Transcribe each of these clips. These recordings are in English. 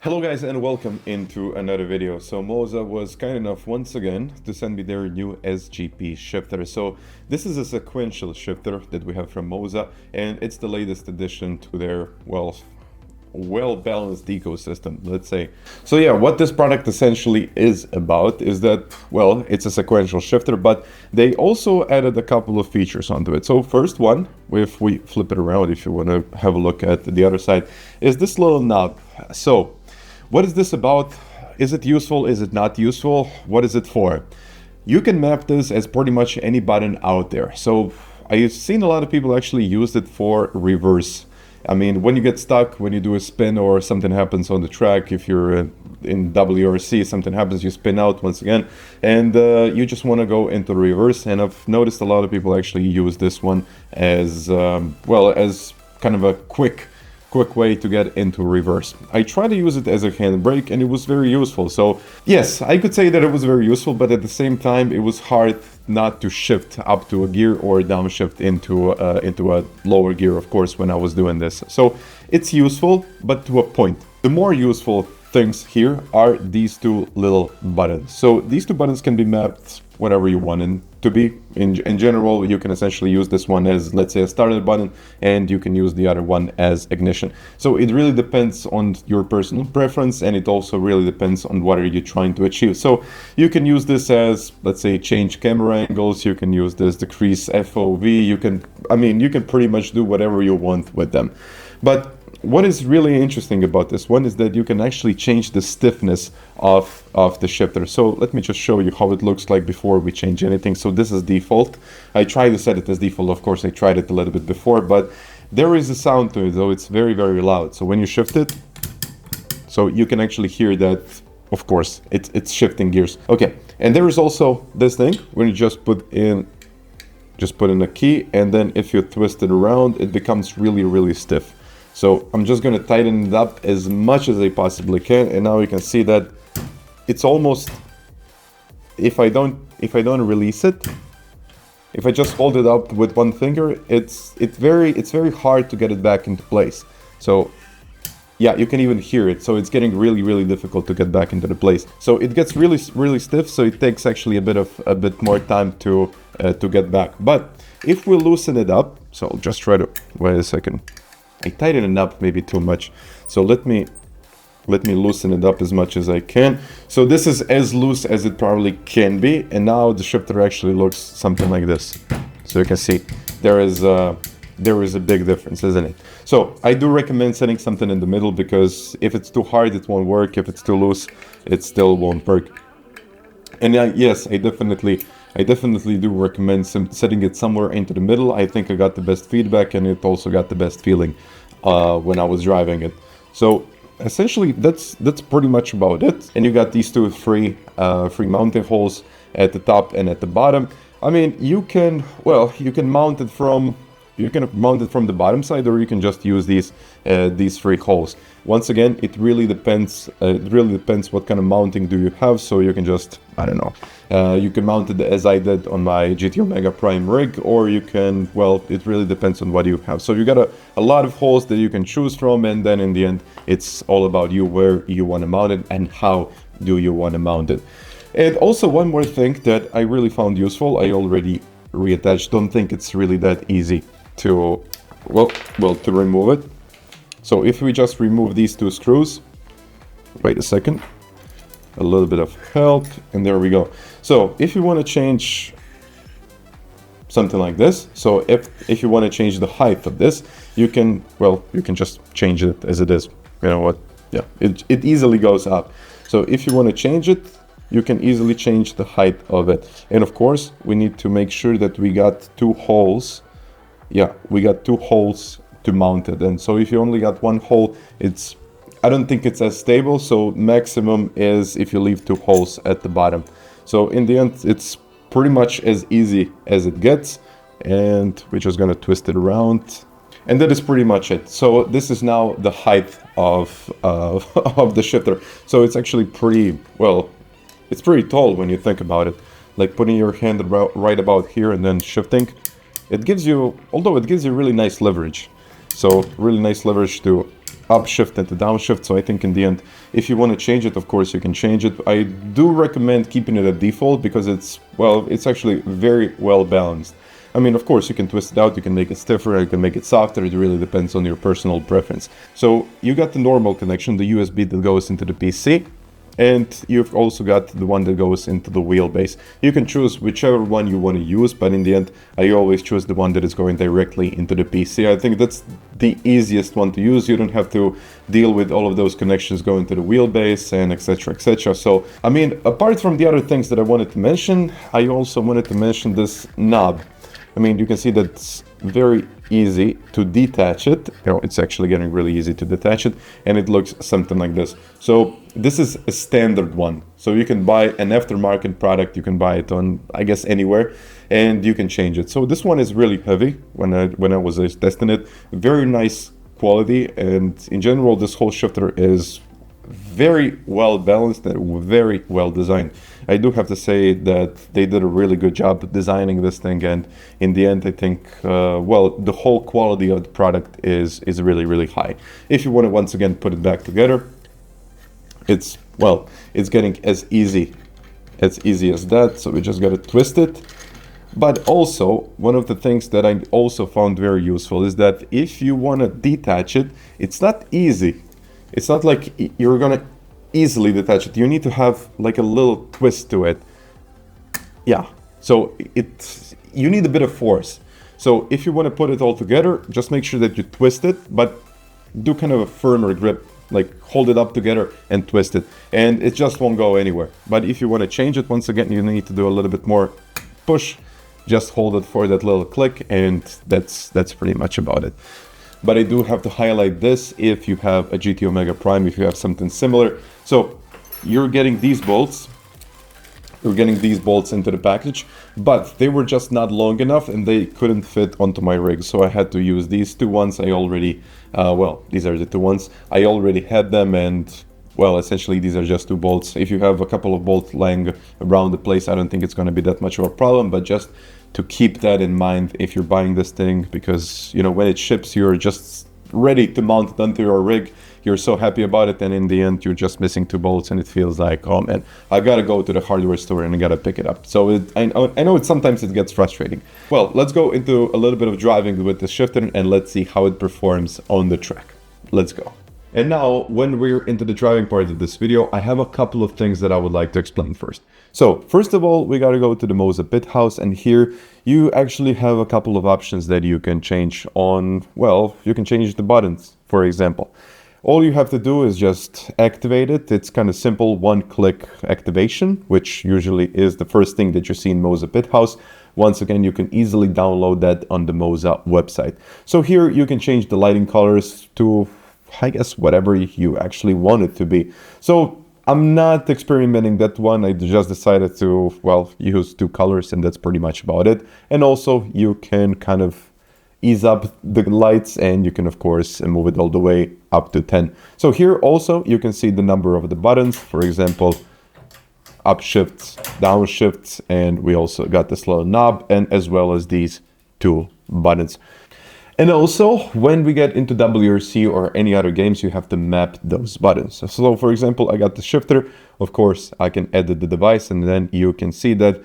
Hello guys and welcome into another video. So MOZA was kind enough once again to send me their new SGP shifter. So this is a sequential shifter that we have from MOZA, and it's the latest addition to their well-balanced ecosystem, let's say. So yeah, what this product essentially is about is that, well, it's a sequential shifter, but they also added a couple of features onto it. So first one, if we flip it around, if you want to have a look at the other side, is this little knob. So what is this about? Is it useful? Is it not useful? What is it for? You can map this as pretty much any button out there. So I've seen a lot of people actually use it for reverse. I mean, when you get stuck, when you do a spin or something happens on the track, if you're in WRC, something happens, you spin out once again, and you just want to go into reverse. And I've noticed a lot of people actually use this one as, as kind of a quick way to get into reverse. I tried to use it as a handbrake and it was very useful. So yes, I could say that it was very useful, but at the same time it was hard not to shift up to a gear or downshift into a lower gear, of course, when I was doing this. So it's useful, but to a point. The more useful things here are these two little buttons. So these two buttons can be mapped whatever you want it to be. In general, you can essentially use this one as, let's say, a starter button, and you can use the other one as ignition. So it really depends on your personal preference, and it also really depends on what are you trying to achieve. So you can use this as, let's say, change camera angles. You can use this decrease FOV. You can pretty much do whatever you want with them. But what is really interesting about this one is that you can actually change the stiffness of the shifter. So let me just show you how it looks like before we change anything. So this is default. I tried to set it as default. Of course, I tried it a little bit before, but there is a sound to it, though. It's very, very loud. So when you shift it, so you can actually hear that, of course, it's shifting gears. Okay, and there is also this thing when you just put in a key, and then if you twist it around, it becomes really, really stiff. So I'm just going to tighten it up as much as I possibly can, and now you can see that it's almost, if I don't release it, if I just hold it up with one finger, it's very hard to get it back into place. So yeah, you can even hear it. So it's getting really, really difficult to get back into the place. So it gets really, really stiff. So it takes actually a bit more time to get back. But if we loosen it up, so I'll just try to, wait a second. I tightened it up maybe too much. So let me loosen it up as much as I can. So this is as loose as it probably can be. And now the shifter actually looks something like this. So you can see there is a big difference, isn't it? So I do recommend setting something in the middle, because if it's too hard, it won't work. If it's too loose, it still won't work. And yes, I definitely do recommend setting it somewhere into the middle. I think I got the best feedback, and it also got the best feeling when I was driving it. So essentially, that's pretty much about it. And you got these two free mounting holes at the top and at the bottom. I mean, you can mount it from the bottom side, or you can just use these three holes. Once again, it really depends. What kind of mounting do you have. So you can just, I don't know, you can mount it as I did on my GT Omega Prime rig, or you can, well, it really depends on what you have. So you got a lot of holes that you can choose from, and then in the end, it's all about you, where you want to mount it and how do you want to mount it. And also one more thing that I really found useful, I already reattached. Don't think it's really that easy to remove it. So if we just remove these two screws, wait a second, a little bit of help, and there we go. So if you want to change something like this, so if you want to change the height of this, you can just change it as it is. You know what? Yeah, it easily goes up. So if you want to change it, you can easily change the height of it. And of course, we need to make sure that we got two holes. Yeah, we got two holes to mount it. And so if you only got one hole, I don't think it's as stable. So maximum is if you leave two holes at the bottom. So in the end, it's pretty much as easy as it gets. And we're just gonna twist it around. And that is pretty much it. So this is now the height of the shifter. So it's actually it's pretty tall when you think about it. Like putting your hand right about here and then shifting. It gives you really nice leverage. So really nice leverage to upshift and to downshift. So I think in the end, if you want to change it, of course you can change it. I do recommend keeping it at default because it's, well, it's actually very well balanced. I mean, of course, you can twist it out, you can make it stiffer, you can make it softer. It really depends on your personal preference. So you got the normal connection, the USB that goes into the PC, and you've also got the one that goes into the wheelbase. You can choose whichever one you want to use, but in the end, I always choose the one that is going directly into the PC. I think that's the easiest one to use. You don't have to deal with all of those connections going to the wheelbase and etc, etc. So, I mean, apart from the other things that I wanted to mention, I also wanted to mention this knob. I mean, you can see that it's very easy to detach it. You know, it's actually getting really easy to detach it, and it looks something like this. So this is a standard one. So you can buy an aftermarket product, you can buy it on, I guess, anywhere, and you can change it. So this one is really heavy when I was testing it. Very nice quality, and in general, this whole shifter is very well balanced and very well designed. I do have to say that they did a really good job designing this thing, and in the end I think well, the whole quality of the product is really, really high. If you want to once again put it back together, it's, well, it's getting as easy as that. So we just got to twist it. But also, one of the things that I also found very useful is that if you want to detach it, it's not easy. It's not like you're gonna easily detach it. You need to have like a little twist to it. Yeah, so you need a bit of force. So if you want to put it all together, just make sure that you twist it, but do kind of a firmer grip, like hold it up together and twist it, and it just won't go anywhere. But if you want to change it, once again, you need to do a little bit more push. Just hold it for that little click, and that's pretty much about it. But I do have to highlight this if you have a GT Omega Prime, if you have something similar. So you're getting these bolts. You're getting these bolts into the package, but they were just not long enough and they couldn't fit onto my rig. So I had to use these two ones. I already, well, these are the two ones. I already had them, and well, essentially these are just two bolts. If you have a couple of bolts lying around the place, I don't think it's going to be that much of a problem, but just to keep that in mind if you're buying this thing, because, you know, when it ships, you're just ready to mount it onto your rig. You're so happy about it, and in the end, you're just missing two bolts, and it feels like, oh man, I gotta go to the hardware store and I gotta pick it up. So I know sometimes it gets frustrating. Well, let's go into a little bit of driving with the shifter, and let's see how it performs on the track. Let's go. And now, when we're into the driving part of this video, I have a couple of things that I would like to explain first. So, first of all, we got to go to the MOZA Pit House, and here you actually have a couple of options that you can change on, well, you can change the buttons, for example. All you have to do is just activate it. It's kind of simple, one-click activation, which usually is the first thing that you see in MOZA Pit House. Once again, you can easily download that on the MOZA website. So here you can change the lighting colors to, I guess, whatever you actually want it to be. So I'm not experimenting that one. I just decided to, well, use two colors, and that's pretty much about it. And also you can kind of ease up the lights, and you can of course move it all the way up to 10. So here also you can see the number of the buttons, for example, upshifts, downshifts, and we also got this little knob, and as well as these two buttons. And also, when we get into WRC or any other games, you have to map those buttons. So for example, I got the shifter. Of course, I can edit the device, and then you can see that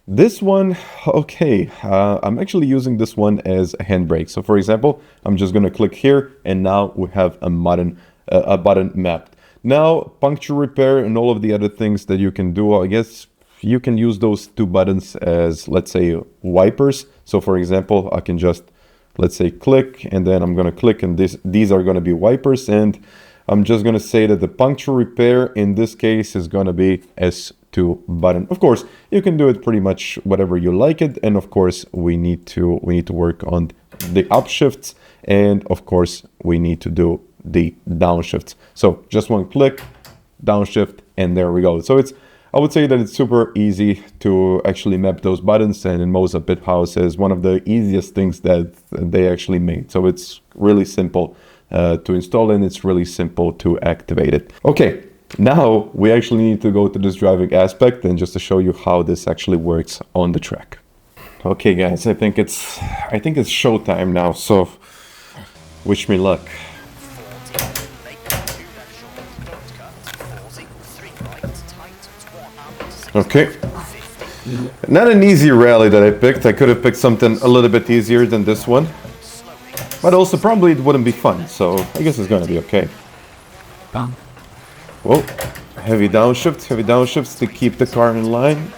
this one, okay, I'm actually using this one as a handbrake. So for example, I'm just going to click here, and now we have a button mapped. Now, puncture repair and all of the other things that you can do, I guess you can use those two buttons as, let's say, wipers. So for example, I can just, let's say, click, and then I'm going to click, and these are going to be wipers, and I'm just going to say that the puncture repair in this case is going to be S2 button. Of course, you can do it pretty much whatever you like it, and of course we need to work on the upshifts, and of course we need to do the downshifts. So just one click, downshift, and there we go. So I would say that it's super easy to actually map those buttons, and in MOZA Pit House is one of the easiest things that they actually made. So it's really simple to install, and it's really simple to activate it. Okay, now we actually need to go to this driving aspect, and just to show you how this actually works on the track. Okay guys, I think it's showtime now, so wish me luck. Okay. Not an easy rally that I picked. I could have picked something a little bit easier than this one. But also probably it wouldn't be fun, so I guess it's gonna be okay. Whoa. Heavy downshifts to keep the car in line.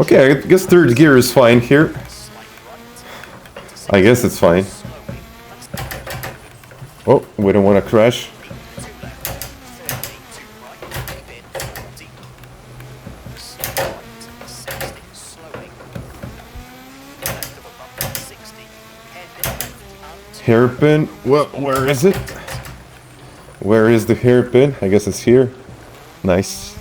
Okay, I guess third gear is fine here. I guess it's fine. Oh, we don't want to crash. Hairpin. Well, where is it? Where is the hairpin? I guess it's here. Nice.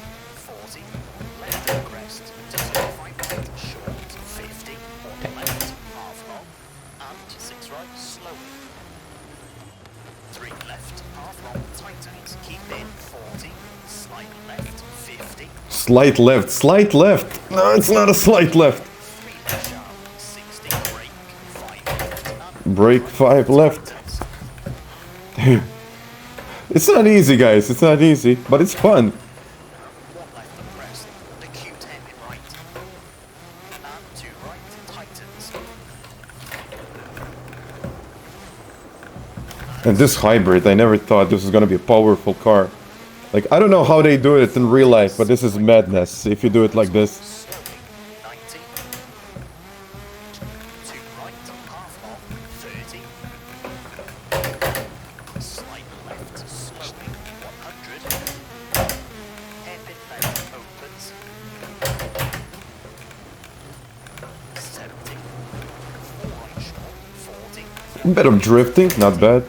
Slight left, slight left. No, it's not a slight left. Brake 5 left. It's not easy, guys. It's not easy, but it's fun. And this hybrid, I never thought this was gonna be a powerful car. Like, I don't know how they do it in real life, but this is madness if you do it like this. A bit of drifting, not bad.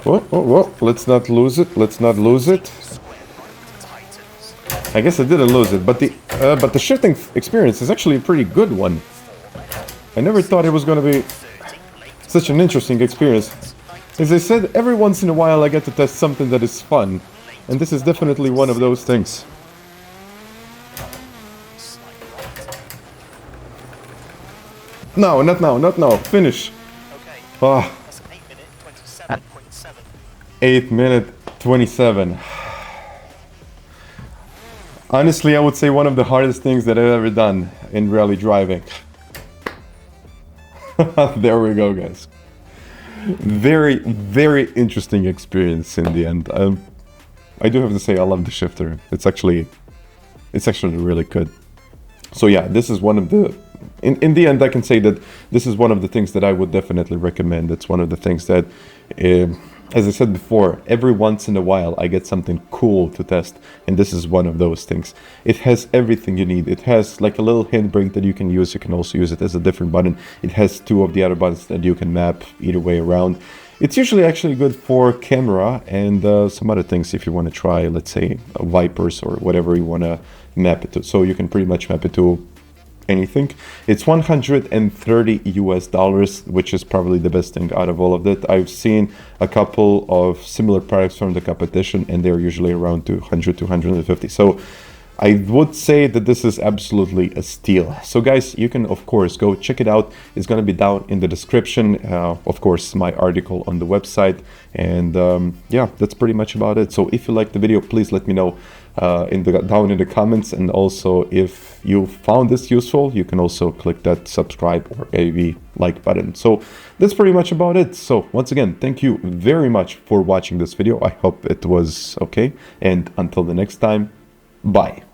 Whoa, let's not lose it, let's not lose it. I guess I didn't lose it, but the shifting experience is actually a pretty good one. I never thought it was gonna be such an interesting experience. As I said, every once in a while I get to test something that is fun, and this is definitely one of those things. No, not now, not now. Finish. Ah. 8 minute 27. Honestly, I would say one of the hardest things that I've ever done in rally driving. There we go, guys. Very, very interesting experience in the end. I do have to say I love the shifter. It's actually really good. So yeah, this is one of the... In the end, I can say that this is one of the things that I would definitely recommend. It's one of the things that, as I said before, every once in a while I get something cool to test, and this is one of those things. It has everything you need. It has like a little handbrake that you can use. You can also use it as a different button. It has 2 of the other buttons that you can map either way around. It's usually actually good for camera and some other things if you want to try, let's say, wipers or whatever you want to map it to. So you can pretty much map it to anything. It's $130 US, which is probably the best thing out of all of that. I've seen a couple of similar products from the competition, and they're usually around 200, 250. So I would say that this is absolutely a steal. So guys, you can of course go check it out. It's going to be down in the description. Of course, my article on the website. And yeah, that's pretty much about it. So if you liked the video, please let me know down in the comments. And also, if you found this useful, you can also click that subscribe or maybe like button. So that's pretty much about it. So once again, thank you very much for watching this video. I hope it was okay. And until the next time, bye.